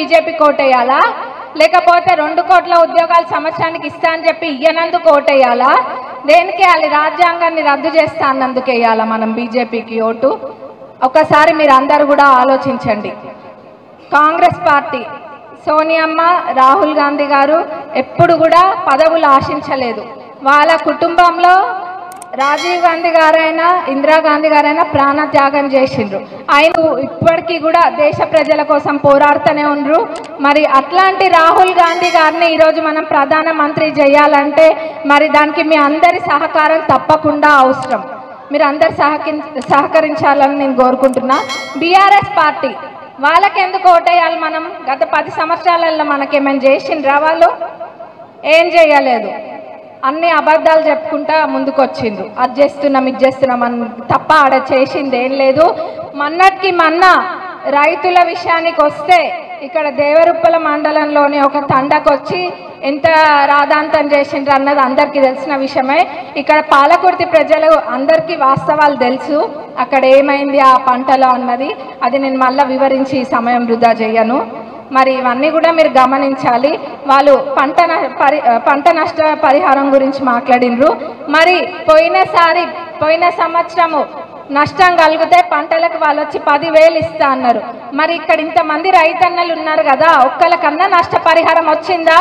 BJP కోటేయాలా, లేకపోతే 2 కోట్ల ఉద్యోగాలు సంవత్సరానికి ఇస్తా అని చెప్పి ఇయ్యనందుకు ఓటేయాలా, దేనికి వేయాలి? రాజ్యాంగాన్ని రద్దు చేస్తా అన్నందుకు వేయాలా మనం బీజేపీకి ఓటు? ఒకసారి మీరు అందరూ కూడా ఆలోచించండి. కాంగ్రెస్ పార్టీ సోనియమ్మ, రాహుల్ గాంధీ గారు ఎప్పుడు కూడా పదవులు ఆశించలేదు. వాళ్ళ కుటుంబంలో రాజీవ్ గాంధీ గారైనా ఇందిరాగాంధీ గారైనా ప్రాణత్యాగం చేసిండ్రు. ఆయన ఇప్పటికీ కూడా దేశ ప్రజల కోసం పోరాడుతూనే ఉండ్రు. మరి అట్లాంటి రాహుల్ గాంధీ గారిని ఈరోజు మనం ప్రధానమంత్రి చేయాలంటే మరి దానికి మీ అందరి సహకారం తప్పకుండా అవసరం. మీరు అందరు సహకరించాలని నేను కోరుకుంటున్నా. బీఆర్ఎస్ పార్టీ వాళ్ళకెందుకు ఓటేయాలి మనం? గత 10 సంవత్సరాలలో మనకేమైనా చేసిండ్రా? వాళ్ళు ఏం చేయలేదు. అన్ని అబద్ధాలు చెప్పుకుంటా ముందుకొచ్చిండ్రు. అది చేస్తున్నాం ఇది చేస్తున్నాం అని తప్ప ఆడ చేసింది ఏం లేదు. మొన్నటికి మొన్న రైతుల విషయానికి వస్తే ఇక్కడ దేవరుప్పల మండలంలోని ఒక తండకొచ్చి ఎంత రాదాంతం చేసిండ్రు అన్నది అందరికీ తెలిసిన విషయమే. ఇక్కడ పాలకుర్తి ప్రజలు అందరికీ వాస్తవాలు తెలుసు, అక్కడ ఏమైంది ఆ పంటలో అన్నది. అది నేను మళ్ళీ వివరించి సమయం వృధా చేయను. మరి ఇవన్నీ కూడా మీరు గమనించాలి. వాళ్ళు పంట నష్ట పరిహారం గురించి మాట్లాడినరు. మరి పోయిన సంవత్సరము నష్టం కలిగితే పంటలకు వాళ్ళు వచ్చి 10,000 ఇస్తా అన్నారు. మరి ఇక్కడ ఇంతమంది రైతన్నలు ఉన్నారు కదా, ఒక్కరికన్నా నష్టపరిహారం వచ్చిందా?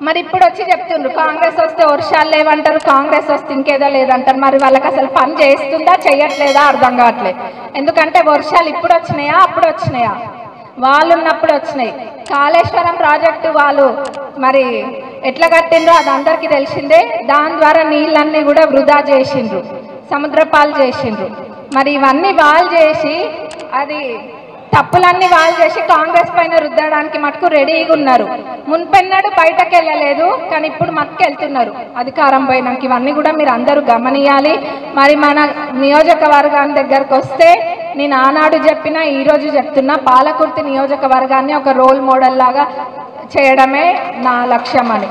మరి ఇప్పుడు వచ్చి చెప్తుండ్రు కాంగ్రెస్ వస్తే వర్షాలు లేవంటారు, కాంగ్రెస్ వస్తే ఇంకేదో లేదంటారు. మరి వాళ్ళకి అసలు పని చేస్తుందా చేయట్లేదా అర్థం కావట్లేదు. ఎందుకంటే వర్షాలు ఇప్పుడు వచ్చినాయా అప్పుడు వచ్చినాయా? వాళ్ళు ఉన్నప్పుడు వచ్చినాయి. కాళేశ్వరం ప్రాజెక్టు వాళ్ళు మరి ఎట్లా కట్టిండ్రో అది అందరికీ తెలిసిందే. దాని ద్వారా నీళ్ళన్నీ కూడా వృధా చేసిండ్రు, సముద్రపాలు చేసిండ్రు. మరి ఇవన్నీ వాళ్ళు చేసి అది తప్పులన్నీ వాళ్ళు చేసి కాంగ్రెస్ పైన రుద్దడానికి మటుకు రెడీగా ఉన్నారు. మున్పెన్నడు బయటకు వెళ్ళలేదు, కానీ ఇప్పుడు మటుకు వెళ్తున్నారు అధికారం పోయినాక. ఇవన్నీ కూడా మీరు అందరూ గమనియాలి. మరి మన నియోజకవర్గాన్ని దగ్గరకు వస్తే నేను ఆనాడు చెప్పినా ఈరోజు చెప్తున్నా, పాలకుర్తి నియోజకవర్గాన్ని ఒక రోల్ మోడల్ లాగా చేయడమే నా లక్ష్యం అని.